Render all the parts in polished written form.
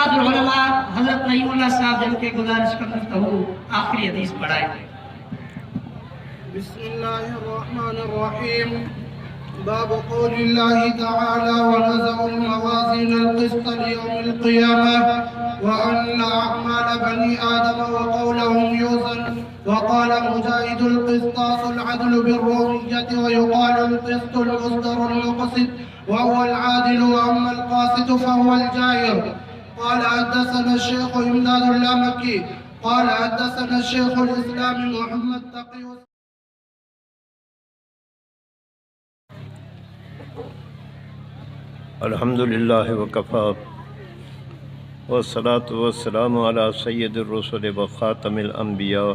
ताजुल उलमा हजरत नईमुल्लाह साहब जिनके गुजारिश करता हूँ आखिरी हदीस पढ़ाए। बिस्मिल्लाहिर्रहमानिर्रहीम। बाब कौलिल्लाहि तआला व नज़अ मवाज़ीन अल-क़िस्त लियौमिल क़ियामह व अन्ना अअमाल बनी आदम व क़ौलहुम यूज़न व क़ाल मुजाहिदुल क़िस्तासुल अदलु बिर्रूमिय्यति व युक़ालुल क़िस्तुल मुस्दरुल मुक़सित व हुवल आदिलु व अम्मल क़ासितु फ़हुवल जाइर। क़ाल हद्दसना शेख़ इमदादुल्लाह मक्की क़ाल हद्दसना शेख़ुल इस्लाम मुहम्मद तक़ी। अल्हम्दुलिल्लाह वकफ़ा वस्सलातु वस्सलामु अला सय्यिदिर रुसुल व ख़ातमिल अंबिया।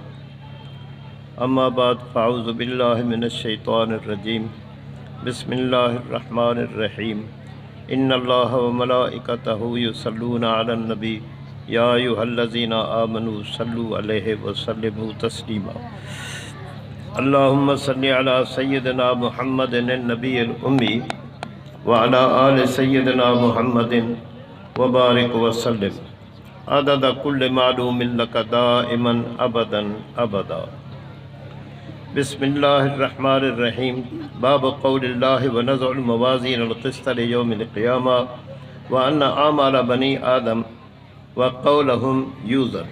अम्मा बाद फ़अऊज़ु बिल्लाहि मिनश शैतानिर रजीम। बिस्मिल्लाहिर रहमानिर रहीम। इन्नल्लाह व मलाइकतहु युसल्लूना अलन नबी या अय्युहल्लज़ीना आमनू सल्लु अलैहि व सल्लिमू तस्लीमा। अल्लाहुम्मा सल्लि अला सय्यिदिना मुहम्मदिन नबिय्यिल उम्मी व अला आलि सय्यिदिना मुहम्मदिन व बारिक व सल्लिम अदद कुल्लि मालूमिन लका दाइमन अबदन अबदा। बिस्मिल्लाहिर्रहमानिर्रहीम। बाब कौलिल्लाहि व नज़अल मवाज़ीन अल-क़िस्त लियौमिल क़ियामह व अन्ना आमाल बनी आदम व क़ौलहुम यूज़न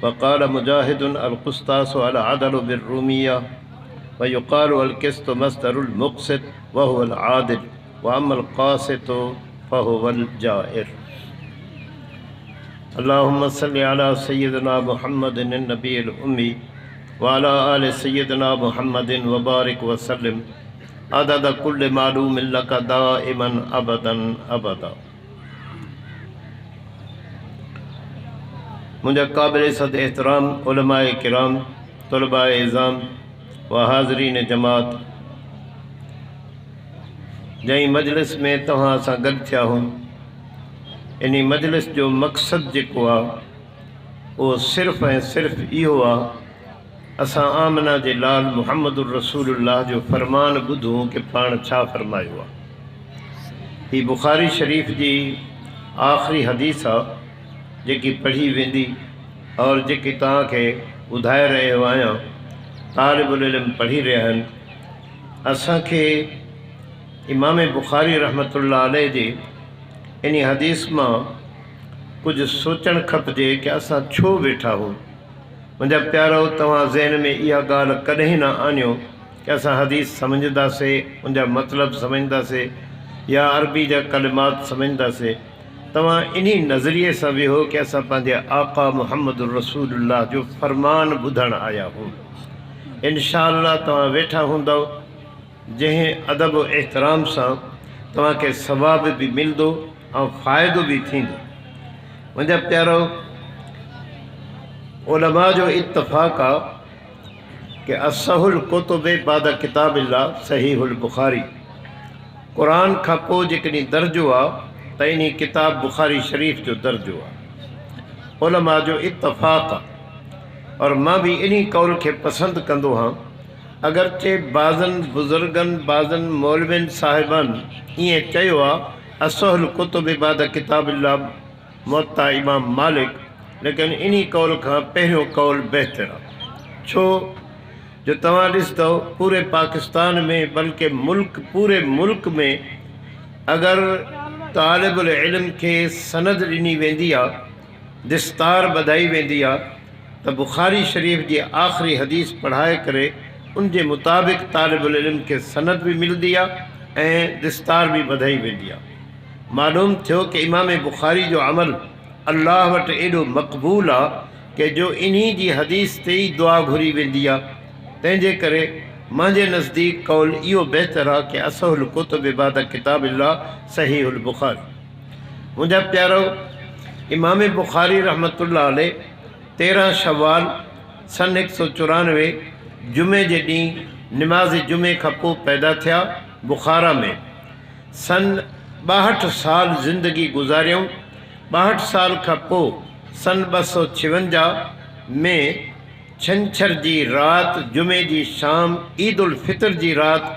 व क़ाल मुजाहिदुन अल-क़िस्तासु अल-अदलु बिर्रूमिय्यह व युक़ालु अल-क़िस्तु मस्दरुल मुक़सित व हुवल आदिल व अम्मल क़ासितु फ़हुवल जाइर। अल्लाहुम्मा सल्लि अला सय्यिदिना मुहम्मदिन नबिय्यिल उम्मी व अला आलि सय्यिदिना मुहम्मदिन व बारिक व सल्लिम अदद कुल्लि मालूमिन लका दाइमन अबदन अबदा। मुझे काबिल इज़्ज़त एहतराम उलमाए किराम, तुलबाए इज़ाम व हाज़रीन जमात, जई मजलिस में तव्हां सां गॾु थिया हूं, इन मजलिस जो मक़सदु जेको आहे उहो सिर्फ़ु ऐं सिर्फ़ु इहो आहे असां आमना जे लाल मुहम्मदुर रसूलुल्लाह जो फ़रमान ॿुधूं कि पाण छा फ़रमायो आहे। ही बुख़ारी शरीफ़ जी आख़िरी हदीस आहे जेकी पढ़ी वेंदी और जेकी तव्हांखे ॿुधाए रहियो आहियां। तालिबुल इल्म पढ़ी रहिया आहिनि। असांखे इमाम बुख़ारी रहमतुल्लाह अलैह जी इन हदीस मां कुझु सोचणु खपिजे कि असां छो वेठा हूं। मुंहिंजा प्यारो, तव्हां ज़हन में इहा ॻाल्हि कॾहिं न आणियो कि असां हदीस सम्झंदासीं, उनजा मतिलबु सम्झंदासीं या अरबी जा कलिमात सम्झंदासीं। तव्हां इन नज़रिए सां वेहो कि असां पंहिंजे आका मुहम्मदुर रसूलुल्लाह जो फ़रमान ॿुधणु आया हूं। इंशाअल्लाह तव्हां वेठा हूंदव जंहिं अदब एहतराम सां तव्हांखे सवाब बि मिलंदो ऐं फ़ाइदो बि थींदो। मुंहिंजा प्यारो, उलमा जो इत्तफ़ाक़ आहे कि असहुल कुतुबे बाद किताबिल्लाह सहीहुल बुख़ारी। क़ुरान खां पोइ जेकॾहिं दर्जो आहे त इन किताब बुख़ारी शरीफ़ जो दर्जो आहे। उलमा जो इत्तफ़ाक़ आहे और मां बि इन कौल खे पसंदि कंदो आहियां। अगरचे बाज़नि बुज़ुर्गनि, बाज़नि मौलविन साहिबनि ईअं चयो आहे असहुल कुतुब बाद किताबिल्लाह मुअत्ता इमाम मालिक, लेकिन इन कौल खां पहिरियों कौल बहितर आहे। छो जो तव्हां ॾिसंदव पूरे पाकिस्तान में, बल्कि पूरे मुल्क में अगरि तालिबुल इल्म खे सनद ॾिनी वेंदी आहे, दिस्तार ॿधाई वेंदी आहे त बुख़ारी शरीफ़ जी आख़िरी हदीस पढ़ाए करे उन जे मुताबिक़ तालिबुल इल्म खे सनद बि मिलंदी आहे ऐं दिस्तार बि ॿधाई वेंदी आहे। मालूम थियो कि इमाम बुख़ारी जो अमल अल्लाह वटि एॾो मक़बूल आहे कि जो इन्ही जी हदीस ते ई दुआ घुरी वेंदी आहे। तंहिंजे करे मुंहिंजे नज़दीक कौल इहो बहितर आहे कि असहुल कुतुब बाद किताबिल्लाह सहीहुल बुख़ारी। मुंहिंजा प्यारो, इमाम बुख़ारी रहमतुल्लाह अलैह 13 शवाल सन 194 जुमे जे ॾींहुं निमाज़ जुमे खां पोइ पैदा थिया बुखारा में। सन 62 साल ज़िंदगी गुज़ारियऊं। 62 साल खां पोइ सन 256 में छंछर जी राति, जुमे जी शाम, ईद उल फितर जी राति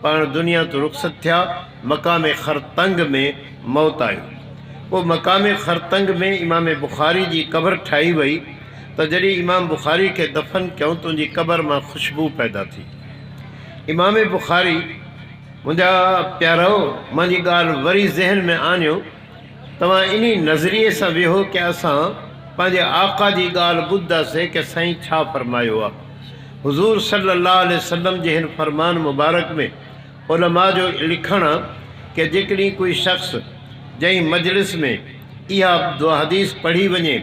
पाण दुनिया तो रुख़सत थिया। मक़ाम ख़रतंग में मौत आई। पोइ मक़ाम ख़रतंग में इमाम बुख़ारी जी क़बर ठाही वई त जॾहिं इमाम बुख़ारी खे दफ़न कयूं त उनजी क़बर मां ख़ुशबू पैदा थी। इमाम बुख़ारी मुंहिंजा प्यारो मुंहिंजी ॻाल्हि वरी ज़हन में आणियो, तव्हां इन नज़रिए सां वेहो कि असां पंहिंजे आका जी ॻाल्हि ॿुधंदासीं कि साईं छा फरमायो आहे। हुज़ूर सल्लल्लाहु अलैहि वसल्लम जे हिन फ़रमान मुबारक में उलमा जो लिखणु आहे कि जेकॾहिं कोई शख़्स जंहिं मजलिस में इहा दुआ हदीस पढ़ी वञे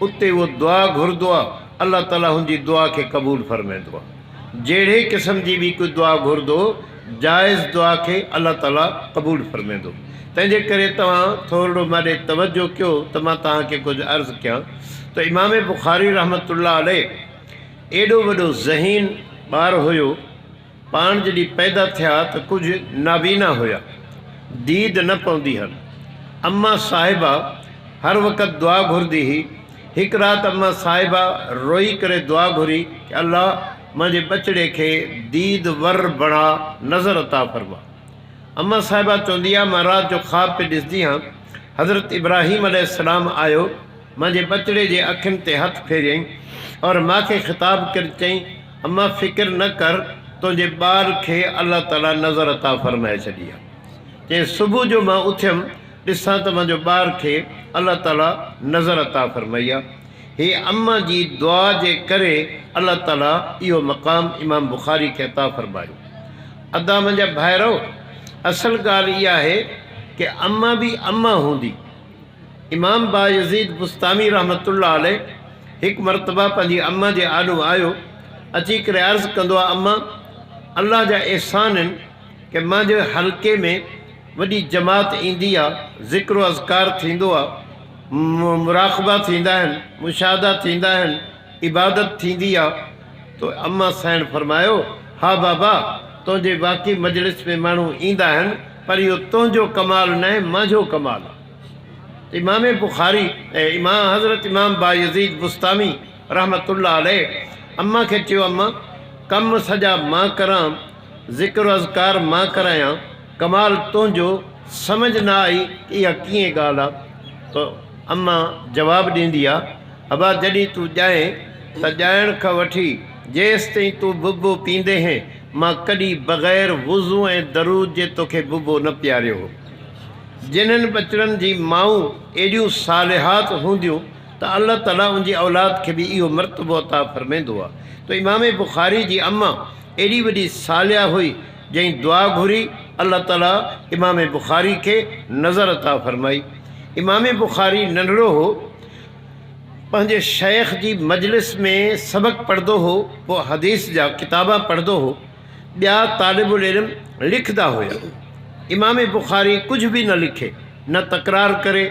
उते उहो दुआ घुरंदो आहे, अल्लाह ताला हुनजी दुआ खे क़बूल फरमाईंदो आहे। जहिड़े क़िस्म जी बि कोई दुआ घुरंदो जाइज़ दुआ खे अल्लाह ताला क़बूल फरमाईंदो। तंहिंजे करे तव्हां थोरो माॾे तवजो कयो त मां तव्हांखे कुझु अर्ज़ु कयां त इमाम बुख़ारी रहमतुल्लाह अलैह एॾो वॾो ज़हीन ॿारु हुयो। पाण जॾहिं पैदा थिया त कुझु नाबीना हुया, दीद न पवंदी हन। अम्मा साहिबा हर वक़्तु दुआ घुरंदी हुई। हिकु राति अम्मा साहिबा रोई करे दुआ घुरी कि अल्लाह मुंहिंजे बचिड़े खे दीद वर बणा, नज़र अता फरमा। अम्मा साहिबा चवंदी आहे, मां राति जो ख़्वाब पे ॾिसंदी आहियां हज़रत इब्राहीम अलैहिस्सलाम आयो, मुंहिंजे बचिड़े जे अखियुनि ते हथु फेरियईं और मूंखे ख़िताब करे चईं, अम्मा फ़िक्र न कर, तुंहिंजे ॿार खे अल्लाह ताला नज़र अता फरमाए छॾी आहे। चईं सुबुह जो मां उथियमि, ॾिसां त मुंहिंजो ॿार खे अल्लाह ताला नज़र अता फरमाई आहे। हीअ अम्मा जी दुआ जे करे अल्लाह ताला इहो मक़ाम इमाम बुख़ारी खे अता फरमायो। अदा मुंहिंजा भाइरो, असल ॻाल्हि इहा आहे कि अम्मा बि अम्मा हूंदी। इमाम बायज़ीद बुस्तामी रहमतुल्लाह अलैह हिकु मरतबा पंहिंजी अम्मा जे आॾो आयो, अची करे अर्ज़ु कंदो आहे, अम्मा अल्लाह जा एहसान आहिनि कि मुंहिंजे हल्के में वॾी जमात ईंदी आहे, ज़िक्र अज़कार थींदो आहे, मुराक़बा थींदा आहिनि, मुशाहदा थींदा आहिनि, इबादत थींदी आहे। तो अम्मा साईं फरमायो, हा बाबा तुंहिंजे वाक़ई मजलिस में माण्हू ईंदा आहिनि, पर इहो तुंहिंजो कमाल न आहे, मुंहिंजो कमाल आहे। इमाम बुख़ारी ऐं हज़रत इमाम बायज़ीद बुस्तामी रहमतुल्लाह अलैह अम्मा खे चयो, अम्मा कम सॼा मां करां, ज़िक्र अज़कार मां करायां, कमाल तुंहिंजो, समझ न आई इहा कीअं ॻाल्हि आहे। तो अम्मा जवाबु ॾींदी आहे, अबा जॾहिं तूं ॼाए त ॼाइण खां वठी जेसि ताईं तूं बुबो पींदे हैं, मां कॾहिं बग़ैर वुज़ू ऐं दरूद जे तोखे बुबो न पीआरियो हो। जिन्हनि बचड़नि जी माऊं एॾियूं सालिहात हूंदियूं त अल्लाह ताला उनजी औलाद खे बि इहो मर्तबो अता फरमाईंदो आहे। तो इमाम बुख़ारी जी अम्मा एॾी वॾी सालिया हुई, जंहिं दुआ घुरी अल्लाह ताला इमाम बुख़ारी खे नज़र अता फरमाई। इमाम बुख़ारी नंढड़ो हो, पंहिंजे शेख जी मजलिस में सबक़ पढ़ंदो हो, पोइ हदीस जा किताबा पढ़ंदो हो, ॿिया तालिबुल इल्म लिखंदा हुया। इमाम बुख़ारी कुझु बि न लिखे, न तकरार करे,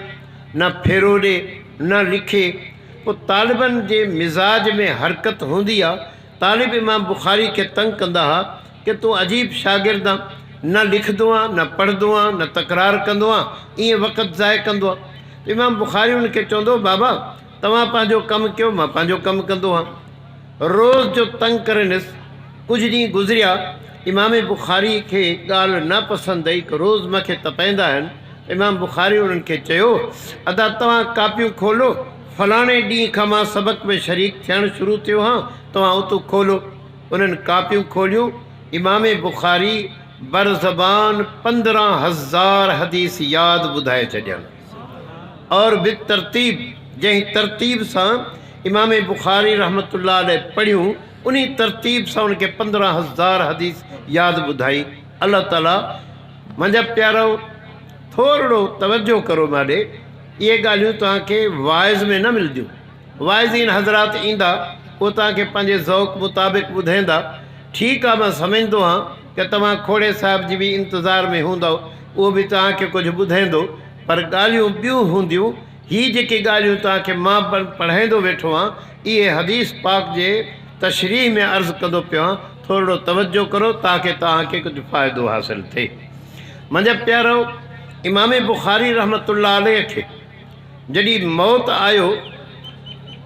न फेरो ॾे, न लिखे। पोइ तालिबनि जे मिज़ाज में हरकत हूंदी आहे। तालिब इमाम बुख़ारी खे तंग कंदा हुआ कि तूं अजीब शागिर्द आहे, न लिखंदो आहे, न पढ़ंदो आहे, न तकरार कंदो आहे, ईअं वक़्तु ज़ाय कंदो आहे। इमाम बुख़ारी उनखे चवंदो, बाबा तव्हां पंहिंजो कमु कयो, मां पंहिंजो कमु कंदो आहियां। रोज़ जो तंग करे ॾिस। कुझु ॾींहं गुज़रिया, इमाम बुख़ारी खे ॻाल्हि न पसंदि आई कि रोज़ मूंखे तपाईंदा आहिनि। इमाम बुख़ारी उन्हनि खे चयो, अदा तव्हां कापियूं खोलो, फलाणे ॾींहं खां मां सबक़ में शरीक थियणु शुरू थियो हा, तव्हां उतो खोलो। उन्हनि कापियूं खोलियूं। इमाम बुख़ारी बरज़बान 15,000 हदीस यादि ॿुधाए छॾियनि और बितरतीब, जंहिं तरतीब सां इमाम बुख़ारी रहमतुल्लाह अलैह पढ़ियूं, उन तरतीब सां उनखे 15,000 हदीस यादि ॿुधाई। अल्लाह ताला मुंहिंजा प्यारो थोरो तवजो करो माॾे, इहे ॻाल्हियूं तव्हांखे वाइज़ में न मिलंदियूं। वाइज़ीन हज़रात ईंदा, उहो तव्हांखे पंहिंजे ज़ौक़ मुताबिक़ ॿुधाईंदा। ठीकु आहे, मां सम्झंदो आहियां कि तव्हां खोड़े साहिब जी बि इंतज़ार में हूंदव, उहो बि तव्हांखे कुझु ॿुधाईंदो, पर ॻाल्हियूं ॿियूं हूंदियूं। हीअ जेके ॻाल्हियूं तव्हांखे मां पढ़ाईंदो वेठो आहियां, इहे हदीस पाक जे तशरीह में अर्ज़ु कंदो पियो आहियां। थोरो तवजो करो ताकि तव्हांखे कुझु फ़ाइदो हासिलु थिए। मुंहिंजा प्यारो, इमाम बुख़ारी रहमतुल्लाह अलैह खे जॾहिं मौत आयो,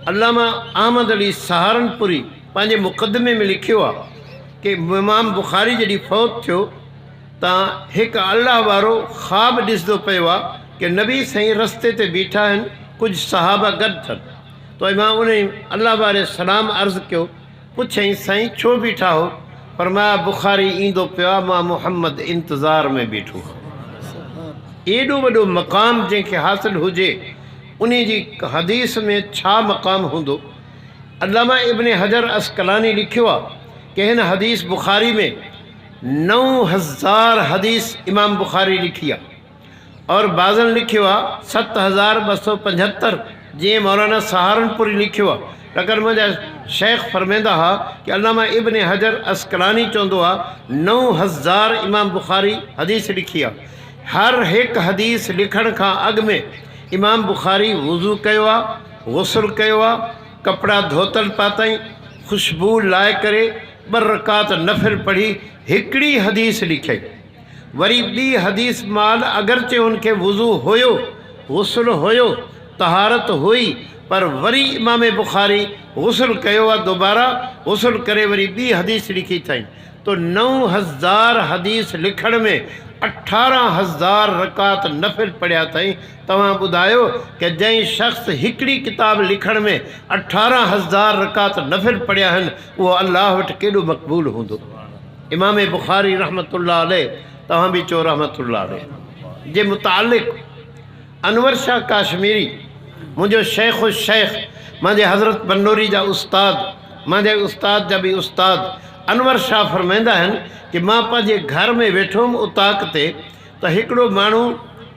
अल्लामा अहमद अली सहारनपुरी पंहिंजे मुक़दमे में लिखियो आहे कि इमाम बुख़ारी जॾहिं फ़ौत थियो त हिकु अल्लाह वारो ख़्वाब ॾिसंदो पियो आहे कि नबी साईं रस्ते ते बीठा आहिनि, कुझु सहाबा गॾु थियनि। तो मां उन अल्लाह वारे सलाम अर्ज़ु कयो, पुछईं साईं छो बीठा हो? फरमाया बुखारी ईंदो पियो आहे, मां मुहम्मद इंतज़ार में बीठो। एॾो वॾो मक़ाम जंहिंखे हासिल हुजे उन जी हदीस में छा मक़ाम हूंदो? अल्लामा इब्न हजर अस्कलानी लिखियो आहे कि हिन हदीस बुखारी में 9000 हदीस इमाम बुखारी लिखी आहे, और बाज़न लिखियो आहे 7275, जीअं मौलाना सहारनपुरी लिखियो आहे। लेकिन मुंहिंजा शेख फरमाईंदा हुआ कि अल्लामा इब्न हजर अस्कलानी चवंदो आहे 9000 इमाम बुखारी हदीस लिखी आहे। हर हिकु हदीस लिखण खां अॻु में इमाम बुखारी वुज़ू कयो आहे, गुस्ल कयो आहे, कपिड़ा धोतल पातई, ख़ुशबू लाए करे 2 रकात नफ़िल पढ़ी हिकिड़ी हदीस लिखई। वरी ॿी हदीस माल अगरचे उनखे वुज़ू हुयो, गुस्ल हुयो, तहारत हुई, पर वरी इमाम बुखारी गुस्ल कयो आहे, दोबारा गुस्ल करे वरी ॿी हदीस लिखी अथई। तो 9000 हदीस लिखण में 18000 रकात नफ़िल पढ़िया अथई। तव्हां ॿुधायो कि जंहिं शख़्स हिकिड़ी किताब लिखण में 18000 रकात नफ़िल पढ़िया आहिनि, उहो अल्लाह वटि केॾो मक़बूल हूंदो। इमाम बुखारी रहमतुल्लाह अलैह, तव्हां बि चओ रहमतुल्लाह अलैह, जे मुतालिक़ अनवर शाह काश्मीरी, मुंहिंजो शेख़ शेख, मुंहिंजे हज़रत बनूरी जा उस्ताद, मुंहिंजे उस्ताद जा बि उस्ताद अनवर शाह फरमाईंदा आहिनि कि मां पंहिंजे घर में वेठो हुउमि उताक ते, त हिकिड़ो माण्हू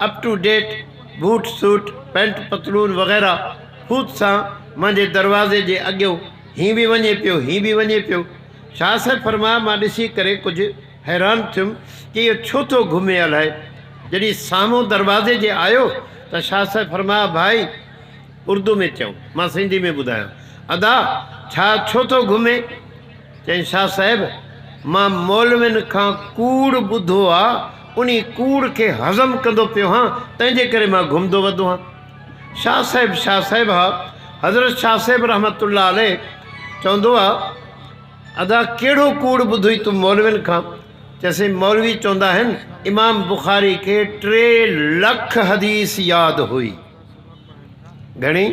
up to date boot suit pant पतलून वग़ैरह ख़ुद सां मुंहिंजे दरवाज़े जे अॻियो हीअं बि वञे पियो, हीअं बि वञे पियो। शाह साहिब फरमाया, मां ॾिसी करे कुझु हैरान थियुमि कि इहो छो थो घुमे अलाए। जॾहिं साम्हूं दरवाज़े जे आयो त शाह साहिब फरमाया, भाई उर्दू में चऊं, मां सिंधी में ॿुधायां, अदा छा छो थो घुमे? चई शाह साहिब, मां मौलवियुनि खां कूड़ ॿुधो आहे, उन कूड़ खे हज़म कंदो पियो हां, तंहिंजे करे मां घुमंदो वधो हां। शाह साहिब हा, हज़रत शाह साहिब रहमतुल्लाह अलैह चवंदो आहे, अदा कहिड़ो कूड़ ॿुधोई तूं मौलवियुनि खां? चइसि मौलवी चवंदा आहिनि इमाम बुखारी खे 3 लख हदीस यादि हुई। घणी?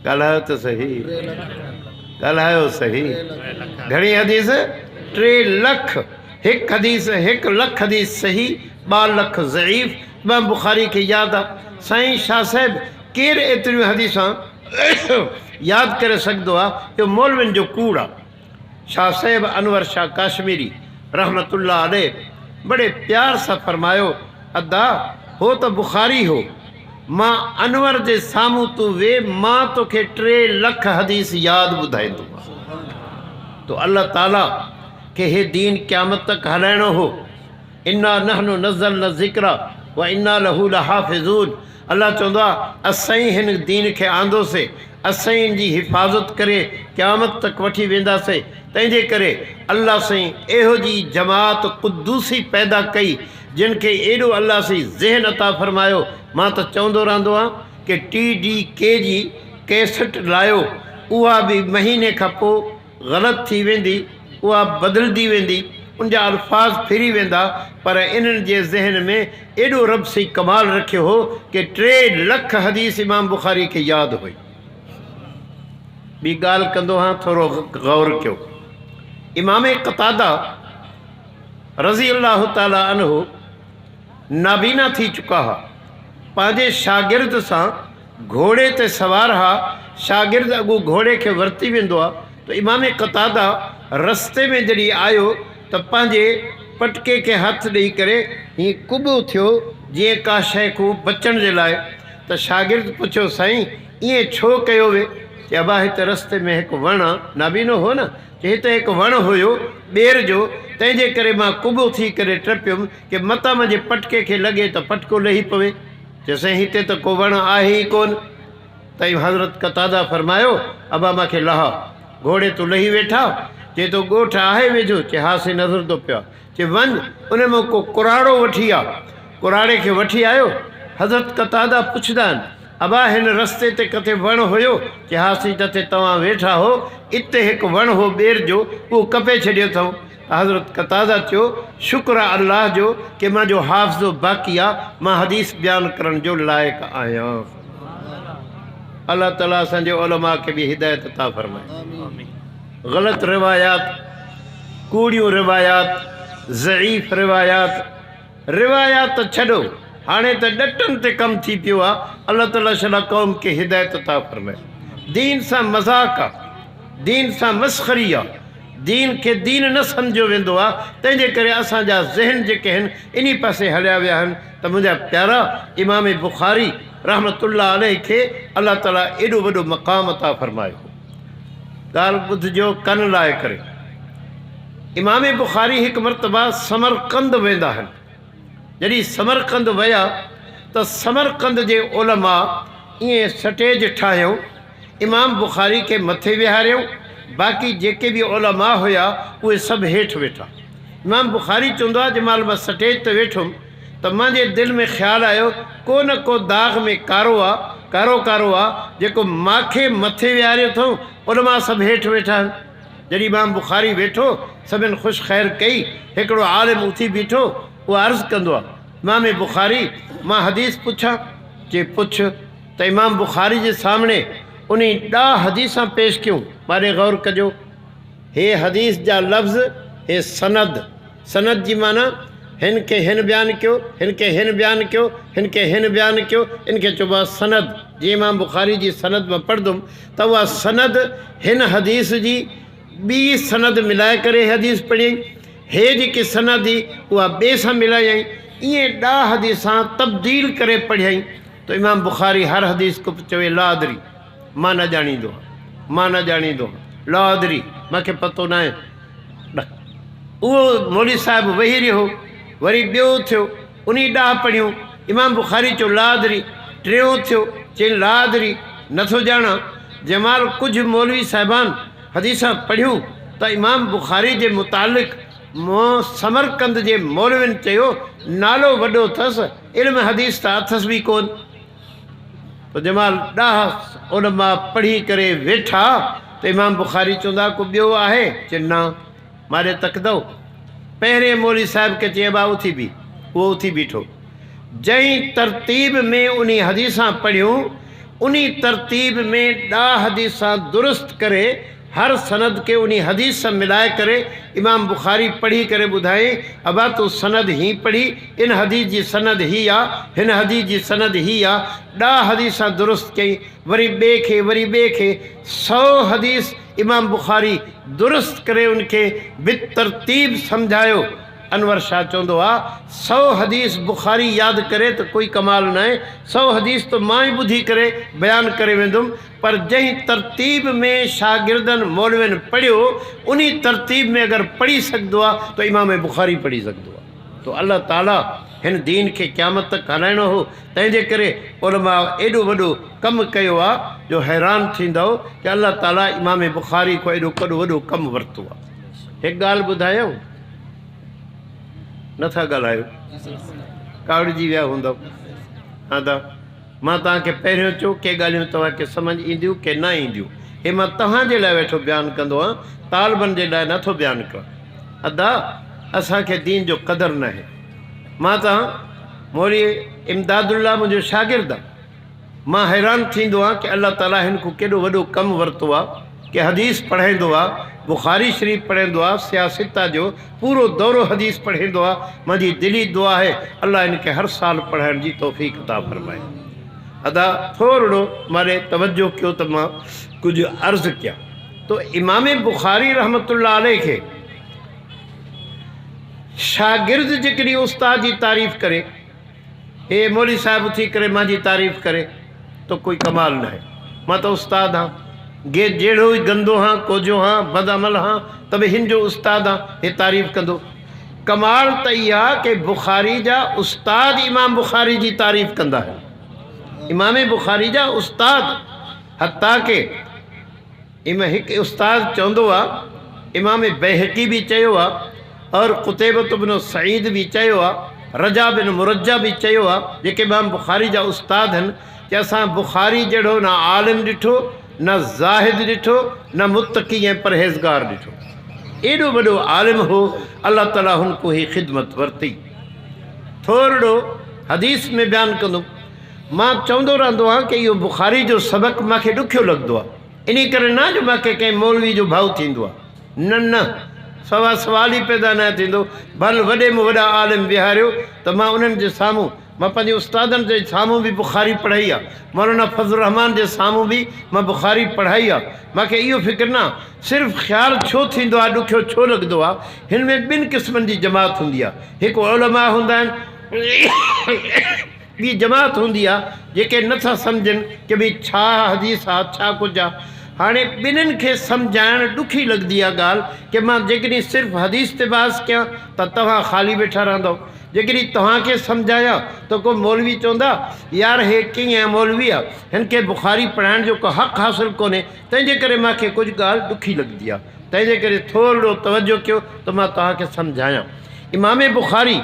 ॻाल्हायो त सही, ॻाल्हायो सही। घणी हदीस? 3 लख। हिकु हदीस 1 लख हदीस सही, 2 लख ज़ईफ़ इमाम बुखारी खे यादि आहे। साईं शाह साहिब केरु एतिरियूं हदीसां यादि करे सघंदो आहे? इहो मौलवियुनि जो कूड़ आहे। शाह साहिब अनवर शाह काश्मीरी रहमतुल्लाह अलैह बड़े प्यार सां फरमायो, अदा हो त बुखारी हो, मां अनवर जे साम्हूं तूं वे, मां तोखे 3 लख हदीस यादि ॿुधाईंदो। तो अल्लाह ताला खे हे दीन क़यामत तक हलाइणो हो। इन्ना नहनु नज़्ज़लना ज़िक्रा व इन्ना लहू लहाफ़िज़ून। अल्लाह चवंदो आहे असां ई हिन दीन खे आंदोसीं, असां ई जी हिफ़ाज़त करे क़यामत तक वठी वेंदासीं। तंहिंजे करे अल्लाह साईं एहो जी जमात क़ुद्दूसी पैदा कई, जिन खे एॾो अल्लाह साईं ज़हन अता फरमायो। मां त चवंदो रहंदो आहियां कि TDK जी कैसेट लायो, उहा बि महीने खां पोइ ग़लति थी वेंदी, उहा बदिलजी वेंदी, उनजा अल्फाज़ फिरी वेंदा, पर इन्हनि जे ज़हन में एॾो रब साईं कमाल रखियो हो कि 3 लख हदीस इमाम बुखारी खे यादि हुई। ॿी ॻाल्हि कंदो आहियां, थोरो गौर कयो। इमाम क़तादा रज़ी अल्लाह ताला अन्हु नाबीना थी चुका हुआ, पंहिंजे शागिर्द सां घोड़े ते सवार हुआ। शागिर्द अॻु घोड़े खे वरिती वेंदो आहे, त इमाम क़तादा रस्ते में जॾहिं आयो त पंहिंजे पटके खे हथु ॾेई करे हीअं कुॿो थियो जीअं का शइ को बचण जे लाइ। त शागिर्द पुछियो, साईं ईअं छो कयो वे? चई अबा हिते रस्ते में हिकु वणु आहे, नाबीनो हो न, चई हिते हिकु वणु हुयो ॿेर जो, तंहिंजे करे मां कुॿो थी करे टपियुमि कि मतां मुंहिंजे पटके खे लॻे त पटको लही पवे। चइसि हिते त को वणु आहे ई कोन। तई हज़रत क़तादा फरमायो, अबा मूंखे लहा, घोड़े तूं लही वेठा? चए तो ॻोठ आहे वेझो? चए हा से नज़र थो पियो। चए वञ, उन में को कुराड़ो वठी आ, कुराड़े खे वठी आयो। हज़रत क़तादा पुछंदा आहिनि, अबा हिन रस्ते ते किथे वणु हुयो? चए हा सी, जिते तव्हां वेठा हो इते हिकु वणु हो ॿेर जो, उहो कपे छॾियो अथऊं। हज़रत कतादा चयो शुक्र आहे अल्लाह जो कि मुंहिंजो हाफ़िज़ो बाक़ी आहे, मां हदीस बयानु करण जो लाइक़ु आहियां। अल्लाह ताला असांजे उलमा खे बि हिदायत अता फ़रमाए। ग़लति रिवायात, कूड़ियूं रिवायात, ज़ईफ़ रिवायात त छॾो, हाणे त ॾटनि ते कमु थी पियो आहे। अल्लाह ताला शला क़ौम खे हिदायत अता फ़रमाए। दीन सां मज़ाक़ आहे, दीन सां मस्ख़री आहे, दीन खे दीन न सम्झो वेंदो आहे। तंहिंजे करे असांजा ज़हन जेके आहिनि इन पासे हलिया विया आहिनि। त मुंहिंजा प्यारा इमाम बुख़ारी रहमतुल्लाह अलैह खे अल्लाह ताला एॾो वॾो मक़ाम अता फ़रमायो। ॻाल्हि ॿुधिजो कन लाइ करे। इमाम बुख़ारी हिकु मरतबा समरकंद वेंदा आहिनि। जॾहिं समरकंद विया त समरकंद जे उलमा ईअं स्टेज ठाहियूं, इमाम बुख़ारी खे मथे विहारियूं, बाक़ी जेके बि उलमा हुया उहे सभु हेठि वेठा। इमाम बुख़ारी चवंदो आहे जंहिं महिल मां स्टेज ते वेठुमि त मुंहिंजे दिलि में ख़्यालु आयो को न को दाग़ में कारो आहे, कारो आहे जेको मूंखे मथे विहारियो अथऊं, उलमा सभु हेठि वेठा आहिनि। जॾहिं इमाम बुख़ारी वेठो, सभिनि ख़ुशि ख़ैर कई, हिकिड़ो आलिम उथी बीठो, उहो अर्ज़ु कंदो आहे इमाम बुख़ारी मां हदीस पुछां? जे पुछ। त इमाम बुख़ारी जे सामने उन 10 हदीसां पेश कयूं। मारे गौर कजो, हे हदीस जा लफ़्ज़, हे सनद। सनद जी माना हिन खे हिन बयानु कयो, हिन खे हिन बयानु कयो, हिन खे हिन बयानु कयो, इनखे चइबो आहे सनद। जीअं इमाम बुख़ारी जी सनद मां पढ़ंदुमि त उहा सनद हिन हदीस जी ॿी सनद मिलाए करे हदीस पढ़ियईं, हे जेकी सनद हुई उहा ॿिए सां मिलायईं, ईअं 10 हदीसां तब्दील करे पढ़ियईं। त इमाम बुख़ारी हर हदीस को चवे लादरी, मां न ॼाणींदो आहियां, मां न ॼाणींदो आहियां, लादरी मूंखे पतो न आहे। उहो मौलवी साहिबु वेही रहियो, वरी ॿियो थियो, उन 10 पढ़ियूं, इमाम बुख़ारी चयो लादरी, टियों थियो, चई लादरी नथो ॼाणा। जंहिंमहिल कुझु मौलवी साहिबान हदीसां पढ़ियूं त इमाम बुख़ारी जे मुतालिक़ समरकंद जे मौलवियुनि चयो नालो वॾो अथसि, इल्म हदीस त अथसि बि कोन। त जंहिंमहिल 10 उलमा पढ़ी करे वेठा त इमाम बुख़ारी चवंदा को ॿियो आहे? चए न। मारे तकदो पहिरें मौलवी साहिब खे चए बा उथी बि, उहो उथी बीठो। जंहिं तरतीब में उन हदीसां पढ़ियूं, उन तरतीब में 10 हदीसां दुरुस्त करे हर सनद के उन हदीस सां मिलाए करे इमाम बुख़ारी पढ़ी करे ॿुधाई अबा तूं सनद ही पढ़ी, इन हदीस जी सनद ही आहे, हिन हदीस जी सनद ही आहे। 10 हदीसां दुरुस्त कई, वरी ॿिए खे 100 हदीस इमाम बुख़ारी दुरुस्त करे उनखे बितरतीब सम्झायो। अनवर शाह चवंदो आहे 100 हदीस बुख़ारी यादि करे त कोई कमाल न आहे, 100 हदीस तो मां ई ॿुधी करे बयानु करे वेंदुमि, पर जंहिं तरतीब में शागिर्दनि मौलवियुनि पढ़ियो उन तरतीब में अगरि पढ़ी सघंदो आहे त इमाम बुख़ारी पढ़ी सघंदो आहे। तो अल्लाह ताला हिन दीन खे क़यामत तक हलाइणो हो, तंहिंजे करे उलमा एॾो वॾो कमु कयो आहे जो हैरान थींदो कि अल्लाह ताला इमाम बुख़ारी को एॾो वॾो कमु वरितो आहे। हिकु ॻाल्हि ॿुधायूं, नथा ॻाल्हायो, कावड़िजी विया हूंदव। हा त मां तव्हांखे पहिरियों चयो के ॻाल्हियूं तव्हांखे सम्झ ईंदियूं के न ईंदियूं, हे मां तव्हांजे लाइ वेठो बयानु कंदो आहियां, तालिबनि जे लाइ नथो बयानु कयां। अदा असांखे दीन जो क़दुरु न आहे। मां तव्हां मौलवी इमदादुल्ला मुंहिंजो शागिर्दु आहे, मां हैरान थींदो आहियां कि अल्लाह ताला हिन खां केॾो वॾो कमु वरितो आहे कि हदीस पढ़ाईंदो आहे, बुख़ारी शरीफ़ पढ़ाईंदो आहे, सियासिता जो पूरो दौरो हदीस पढ़ाईंदो आहे। मुंहिंजी दिली दुआ आहे अल्लाह इनखे हर साल पढ़ाइण जी तौफ़ीक़ अता फ़रमाए। अदा थोरो मारे तवज्जो कयो त मां कुझु अर्ज़ु कयां। तो इमाम बुख़ारी रहमतुल्लाह अलैह खे शागिर्द जेकॾहिं उस्ताद जी तारीफ़ करे, हे मौलवी साहिब उथी करे मुंहिंजी तारीफ़ करे तो कोई कमाल न आहे। मां त उस्ताद हाँ, गे जहिड़ो ई गंदो हाँ, कोजो हाँ, बदअमल हाँ, त बि हिन जो उस्ताद हाँ, हे तारीफ़ कंदो। कमाल त इहा कि बुख़ारी जा उस्ताद इमाम बुख़ारी जी तारीफ़ कंदा आहिनि। इमाम बुख़ारी जा उस्ताद, हत्ता के हिकु उस्ताद चवंदो आहे, इमाम बैहक़ी बि चयो आहे और क़ुतैबत बिन सईद बि चयो आहे, रजा बिन मुरज्जा बि चयो आहे, जेके इमाम बुख़ारी जा उस्ताद आहिनि, कि असां बुख़ारी जहिड़ो न आलिम ॾिठो, न ज़ाहिद ॾिठो, न मुत्तक़ी ऐं परहेज़गार ॾिठो। एॾो वॾो आलिम हो, अल्लाह ताला हुनको ही ख़िदमत वरिती। थोरो हदीस में बयानु कंदुमि, मां चवंदो रहंदो आहियां कि इहो बुखारी जो सबक़ु मूंखे ॾुखियो लॻंदो आहे, इन करे न जो मूंखे कंहिं मौलवी जो भाउ थींदो आहे, न न, सवाल ई पैदा न थींदो। भल वॾे में वॾा आलिम विहारियो त मां उन्हनि जे साम्हूं, मां पंहिंजे उस्तादनि जे साम्हूं बि बुखारी पढ़ाई आहे, मौलाना फज़लुर रहमान जे साम्हूं बि मां बुखारी पढ़ाई आहे। मूंखे इहो फ़िक्र न, सिर्फ़ु ख़्यालु छो थींदो आहे, ॾुखियो छो लॻंदो आहे, हिन में ॿिनि क़िस्मनि जी जमात हूंदी आहे। हिकु उलमा हूंदा आहिनि, ॿी जमात हूंदी आहे जेके नथा सम्झनि कि भई छा हदीस आहे, छा कुझु आहे। हाणे ॿिन्हिनि खे सम्झाइणु ॾुखी लॻंदी आहे ॻाल्हि कि मां जेकॾहिं सिर्फ़ु हदीस ते बहस कयां त तव्हां ख़ाली वेठा रहंदव, जेकॾहिं तव्हांखे सम्झाया त को मौलवी चवंदा यार हे कीअं मौलवी आहे, हिन खे बुखारी पढ़ाइण जो को हक़ु हासिलु कोन्हे, तंहिंजे करे मूंखे कुझु ॻाल्हि ॾुखी लॻंदी आहे, तंहिंजे करे थोरो तवजो कयो त मां तव्हांखे सम्झायां। इमाम बुखारी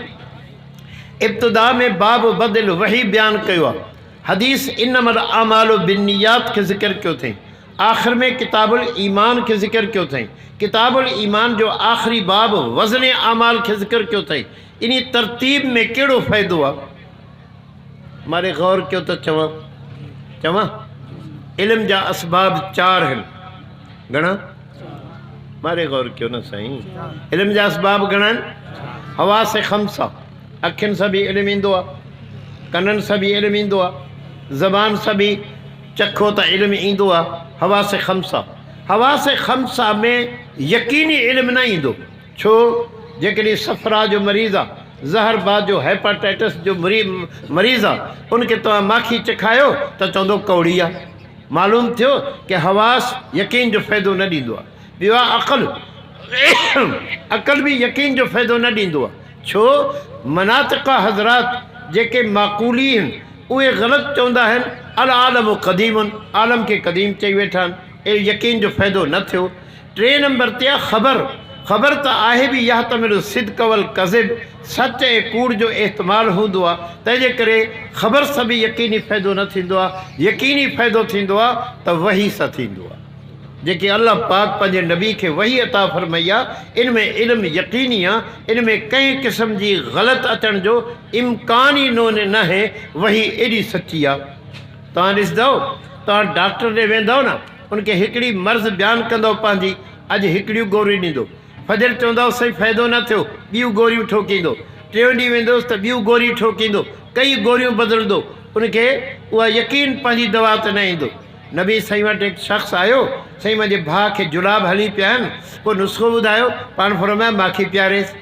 इब्तिदा में बाब बदिल वही बयानु कयो आहे, हदीस इन्नमल आमालु बिन्नियात खे ज़िक्र कयो अथई, आख़िर में किताबुल ईमान खे ज़िक्र कयो अथई, किताबुल ईमान जो आख़िरी बाब वज़न आमाल खे ज़िक्र कयो अथई। इन तरतीब में कहिड़ो फ़ाइदो आहे, मारे गौर कयो त चवां इल्म जा असबाब 4 आहिनि, घणा? मारे गौर कयो न साईं, इल्म जा असबाब घणा आहिनि? हवास ख़म्सा, अखियुनि सां बि इल्मु ईंदो आहे, कननि सां बि इल्मु ईंदो आहे, ज़बान सां बि चखो त इल्मु ईंदो आहे। हवास ख़म्सा, हवास ख़म्सा में यकीनी इल्मु न ईंदो, छो जेकॾहिं सफ़रा जो मरीज़ आहे, ज़हरबाद जो हेपाटाइटिस जो मरीज़ आहे, उनखे तव्हां माखी चखायो त चवंदो कौड़ी आहे, मालूम थियो कि हवास यकीन जो फ़ाइदो न ॾींदो आहे। ॿियो आहे अक़ल, अक़ल बि यकीन जो फ़ाइदो न ॾींदो आहे, छो मनातिक़ा हज़रात जेके माक़ूली आहिनि उहे ग़लति चवंदा आहिनि अल आलम क़दीमुन, आलम खे क़दीम चई वेठा आहिनि, यकीन जो फ़ाइदो न थियो। 3 नंबर ते आहे ख़बर, ख़बर त आहे बि यह तमिल सिद्क़ वल कज़िब, सच ऐं कूड़ जो इस्तेमालु हूंदो आहे, तंहिंजे करे ख़बर सां बि यकीनी फ़ाइदो न थींदो आहे। यकीनी फ़ाइदो थींदो आहे त वही सां थींदो आहे, जेके अल्लाह पाक पंहिंजे नबी खे वही अता फरमाई आहे, इन में इल्मु यकीनी आहे, इन में कंहिं क़िस्म जी ग़लति अचण जो इम्कान ई न आहे, वही एॾी सची आहे। तव्हां ॾिसंदव, तव्हां डॉक्टर ॾे वेंदव न, उनखे हिकिड़ी मर्ज़ बयानु कंदव पंहिंजी, अॼु हिकिड़ियूं गोरियूं ॾींदो, फजर चवंदव सही फ़ाइदो न थियो, ॿियूं गोरियूं ठोकींदो, 3 ॾींहुं वेंदोसि त ॿियूं गोरियूं ठोकींदो, कई गोरियूं बदिलंदो, उनखे उहा यकीन पंहिंजी दवा ते न ईंदो। नबी साईं वटि हिकु शख़्स आयो, साईं मुंहिंजे भाउ खे जुलाब हली पिया आहिनि, पोइ नुस्ख़ो ॿुधायो, पाण फरमाया माखी पीआरेसि,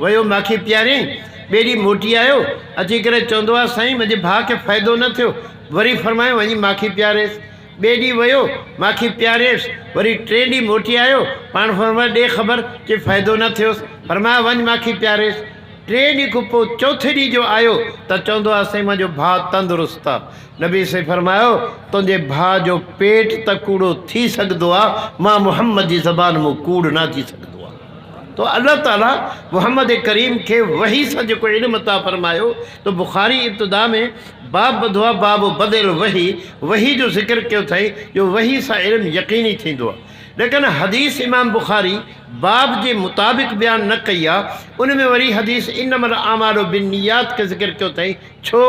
वियो माखी पीआरियईं, ॿिए ॾींहुं मोटी आयो, अची करे चवंदो आहे साईं मुंहिंजे भाउ खे फ़ाइदो न थियो, वरी फरमायो वञी माखी पीआरेसि, ॿिए ॾींहुं वियो माखी पीआरेसि, वरी 3 ॾींहुं मोटी आयो, पाण फरमाया ॾे ख़बर कि फ़ाइदो न थियोसि, फरमाया वञ माखी पीआरेसि। 3 ॾींहं खां पोइ चौथे ॾींहुं जो आयो त चवंदो आहे साईं मुंहिंजो भाउ तंदुरुस्त आहे। नबी साईं फरमायो तुंहिंजे भाउ जो पेट त कूड़ो थी सघंदो आहे, मां मुहम्मद जी ज़बान मूं कूड़ न थी सघंदो आहे। तो अल्लाह ताला मुहम्मद करीम खे वही सां जेको इल्मु अता फरमायो, तो बुखारी इब्तिदा में बाब ॿधो आहे, बाब बदिल वही, वही जो ज़िक्र कयो अथई, जो वही सां इल्मु यकीनी थींदो आहे। लेकिन हदीस इमाम बुखारी बाब जे मुताबिक़ बयानु न कई आहे, उन में वरी हदीस इन्नमल आमालु बिन्नियात खे ज़िक्र कयो अथई। छो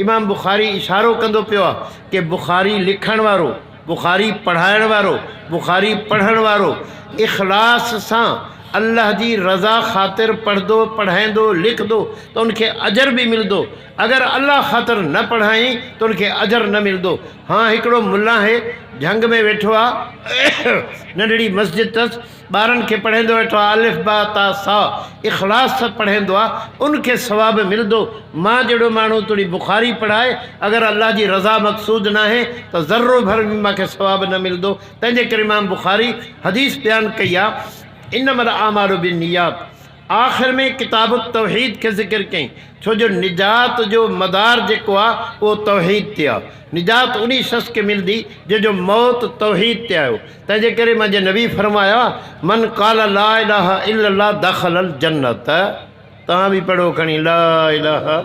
इमाम बुखारी इशारो कंदो पियो आहे कि बुखारी लिखण वारो, बुखारी पढ़ाइण वारो, बुखारी पढ़ण वारो इख़लास सां अल्लाह जी रज़ा ख़ातिर पढ़ंदो, पढ़ाईंदो, लिखंदो त उनखे अजर बि मिलंदो। अगरि अल्लाह ख़ातिर न पढ़ाई त उनखे अजर न मिलंदो। हाँ, हिकिड़ो मुल्ला आहे, झंग में वेठो आहे, नंढड़ी मस्जिद अथसि, ॿारनि खे पढ़ाईंदो वेठो आहे, अलिफ बा ता सा, इख़लास सां पढ़ाईंदो आहे, उनखे सवाबु मिलंदो। मां जहिड़ो माण्हू थोरी बुखारी पढ़ाए, अगरि अल्लाह जी रज़ा मक़सूद न आहे त ज़र्रो भर बि मूंखे सवाबु न मिलंदो। तंहिंजे करे इमाम बुखारी हदीस बयानु कई आहे इन्नमल आमालु बिन्नियात। आख़िर में किताब तौहीद खे ज़िक्र कई, छो जो निजात जो मदार जेको आहे उहो तौहीद ते आहे। निजात उन शख़्स खे मिलंदी जंहिंजो मौत तौहीद ते आयो। तंहिंजे करे मुंहिंजे नबी फरमाया मन क़ाल ला इलाहा इल्लल्लाह दख़लल जन्नत। तव्हां बि पढ़ो खणी ला इलाहा,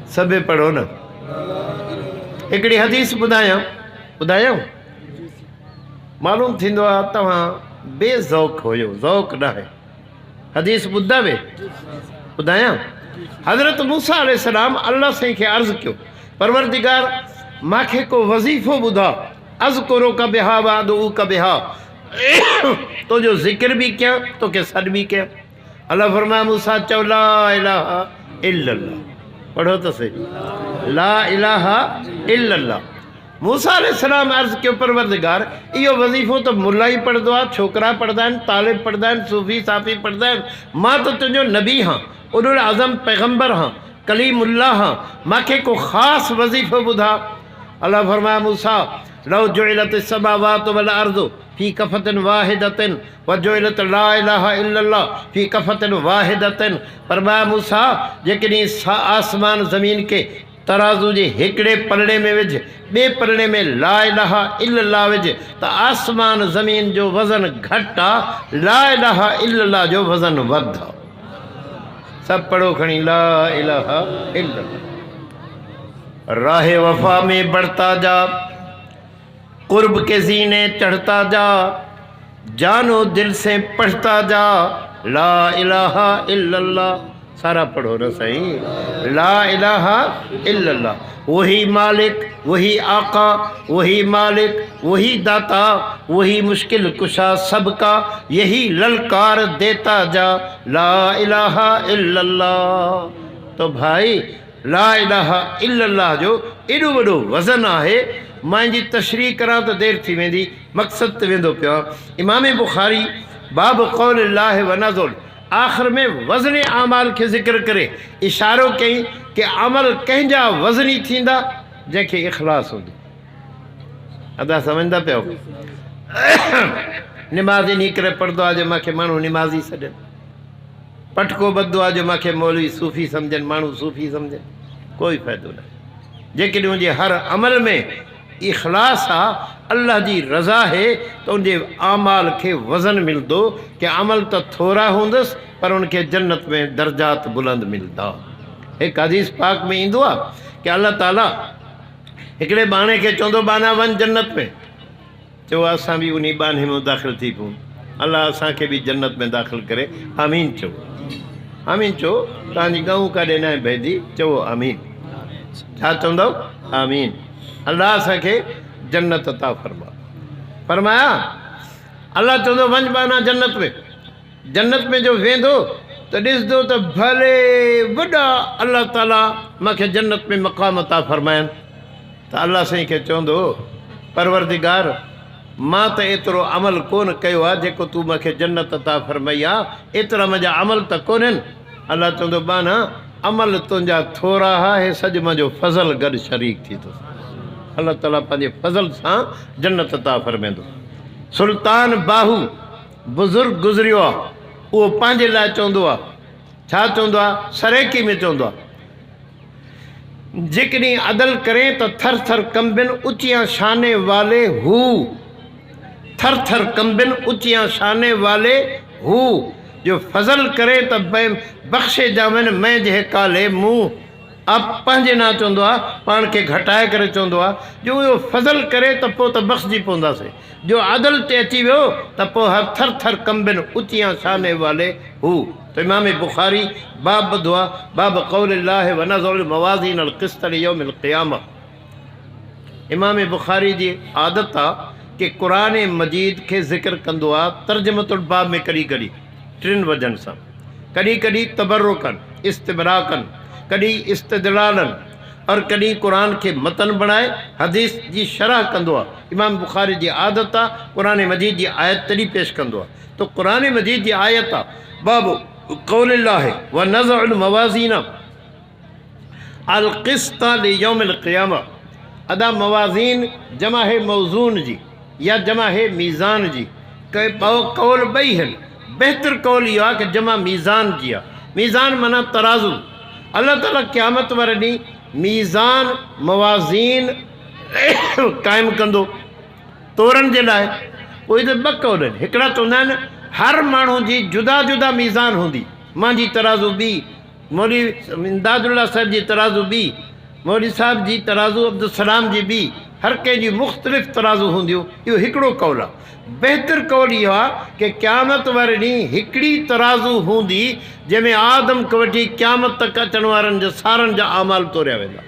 सभु पढ़ो न। हिकिड़ी हदीस ॿुधायां, मालूम थींदो आहे तव्हां बेज़ौक़ हुयो, ज़ौक़ न है। हदीस ॿुधावे ॿुधायां। हज़रत मूसा अलैहिस्सलाम अल्लाह साईं खे अर्ज़ु कयो, परवरदिगार मूंखे को वज़ीफ़ो ॿुधा, अज़कुरो का बिहा वादू का बिहा, तो जो ज़िक्र भी कयां तोखे सॾ भी कयां। अल्लाह फरमाया मूसा चओ ला इलाहा इल्लल्लाह, पढ़ो तो सही, ला इलाहा इल्लल्लाह। मूसा अलैहिस्सलाम अर्ज़ कयो परवरदिगार इहो वज़ीफ़ो त मुल्ला ई पढ़ंदो आहे, छोकिरा पढ़ंदा आहिनि, तालिब पढ़ंदा आहिनि, सूफ़ी साफ़ी पढ़ंदा आहिनि, मां त तुंहिंजो नबी हाँ, उलुल आज़म पैगम्बर हाँ, कलीमुल्लाह हाँ, मूंखे को ख़ासि वज़ीफ़ो ॿुधा। अल्लाह फरमाया मूसा लौ जुइलत समावातु वल अर्ज़ु फ़ी कफ़तिन वाहिदतिन व जुइलत ला इलाहा इल्लल्लाह फ़ी कफ़तिन वाहिदतिन। फरमाया मूसा जेकॾहिं आसमान ज़मीन के तराज़ू जे हिकिड़े पलड़े में विझ, ॿिए पलड़े में ला इलाहा इल्लल्लाह विझ, त आसमान ज़मीन जो वज़न घटि आहे, ला इलाहा इल्लल्लाह जो वज़न वधि आहे। सब पढ़ो खणी ला इलाहा इल्लल्लाह। राह वफा में बढ़ता जा, कुर्ब के ज़ीने चढ़ता जा, जानो दिल से पढ़ता जा, ला इलाहा इल्लल्लाह। सारा पढ़ो न सही, ला इलाहा इल्लल्लाह। वही मालिक, वही आका, वही मालिक, वही दाता, वही मुश्किल कुशा सबका, यही ललकार देता जा, ला इलाहा इल्लल्लाह। तो भाई ला इलाहा इल्लल्लाह जो एॾो वॾो वज़न आहे, मां जी तशरीह करां त देरि थी वेंदी, मक़सद ते वेंदो पियो। इमाम बुखारी बाब क़ौलिल्लाहि व नज़ुल आख़िर में वज़न आमाल के ज़िक्र करे इशारो कई कि अमल कंहिंजा वज़नी थींदा जंहिंखे इख़लास हूंदो। अदा सम्झंदा पियो। निमाज़ इन करे पढ़ंदो आहे जो मूंखे माण्हू निमाज़ी सॾनि, पटको ॿधंदो आहे जो मूंखे मौलवी सूफ़ी सम्झनि, माण्हू सूफ़ी सम्झनि, कोई फ़ाइदो न। जेकॾहिं उनजे हर अमल में इख़लास आहे, अल्लाह जी रज़ा है, तो उनके आमाल के वज़न मिलदो कि अमल तो थोड़ा हूंदुसि पर उनके जन्नत में दर्जात बुलंद मिलदा। एक हदीस पाक में इंदो आ कि अल्लाह ताला हिकिड़े बाणे के चवंदो बाना वन जन्नत में, चो असां भी उन्हीं बाने में दाख़िल थी पऊं, अल्लाह असांखे भी जन्नत में दाख़िल करे, आमीन चो, आमीन चो। तव्हांजी गऊं काॾे न भईंदी, चओ आमीन। छा चवंदव? आमीन। अल्लाह असांखे जन्नत अता फरमा। फरमाया अल्लाह चवंदो वञ बाना जन्नत में, जन्नत में जो वेंदो त ॾिसंदो त भले वॾा अल्लाह ताला मूंखे जन्नत में मक़ाम अता फरमाइनि, त अल्लाह साईं खे चवंदो परवरदिगार मां त एतिरो अमल कोन कयो आहे जेको तूं मूंखे जन्नत अता फरमाई आहे, एतिरा मुंहिंजा अमल त कोन्हनि। अल्लाह चवंदो बाना अमल तुंहिंजा थोरा आहे, सॼो मुंहिंजो फज़ल गॾु शरीक थी थो। अल्लाह ताला पंहिंजे फज़ल सां जन्नत अता फरमाईंदो। सुल्तान बाहू बुज़ुर्ग गुज़रियो आहे, उहो पंहिंजे लाइ चवंदो आहे, छा चवंदो आहे? सरेकी में चवंदो आहे जेकॾहिं अदल करें तो थर थर कंबिन ऊंचियां शाने वाले हू, थर थर कंबिन ऊंचियां शाने वाले हू, जो फज़ल करे तो बख़्शे जावन मैं जे काले मुँह। अब पंहिंजे ना चवंदो आहे, पाण खे घटाए करे चवंदो आहे जो उहो फज़ल करे त पोइ त बख़्शजी पवंदासीं, जो अदल ते अची वियो त पोइ हर थर थर कंबिन ऊंचियां शाने वाले हू। तो इमाम बुखारी बाब ॿुधो आहे, बाब क़ौलिल्लाहि व नज़ुल मवाज़ीन अल क़िस्त लियौमिल क़ियामा। इमाम बुखारी जी आदत आहे कि क़ुरान मजीद के ज़िक्र कंदो आहे तर्जमतुल बाब में कॾहिं कॾहिं टिनि वजहनि सां, कॾहिं कॾहिं तबरुकन इस्तिबराकन, कॾहिं इस्तदलालन, और कॾहिं क़ुरान के मतन बणाए हदीस जी शरह कंदो आहे। इमाम बुखारी जी आदत आहे क़ुरान मजीद जी आयत तॾहिं पेश कंदो आहे। तो क़ुरान मजीद जी आयत आहे बाब क़ौलिल्लाहि व नज़ुल मवाज़ीन अल क़िस्त लियौमिल क़ियामा। अदा मवाज़ीन जमा है मौज़ून जी या जमा है मीज़ान जी, कौल ॿई आहिनि। बेहतर कौल इहो आहे कि जमा मीज़ान जी आहे। मीज़ान माना तराज़ू। अल्लाह ताला क़यामत वारे ॾींहुं मीज़ान मवाज़ीन क़ाइमु कंदो तोरनि जे लाइ। उहे त ॿ कौल आहिनि, हिकिड़ा चवंदा आहिनि हर माण्हू जी जुदा जुदा मीज़ान हूंदी, मुंहिंजी तराज़ू ॿी, मौलवी इमदादुल्ला साहिब जी तराज़ू ॿी, मौलवी साहिब जी तराज़ू अब्दुल सलाम जी ॿी, हर कंहिंजी मुख़्तलिफ़ तराज़ू हूंदियूं, इहो हिकिड़ो कौल आहे। बहितर कौल इहो आहे कि क़यामत वारे ॾींहुं हिकिड़ी तराज़ू हूंदी जंहिंमें आदम खां वठी क़यामत तक अचण वारनि जे सारनि जा अमाल तोरिया वेंदा।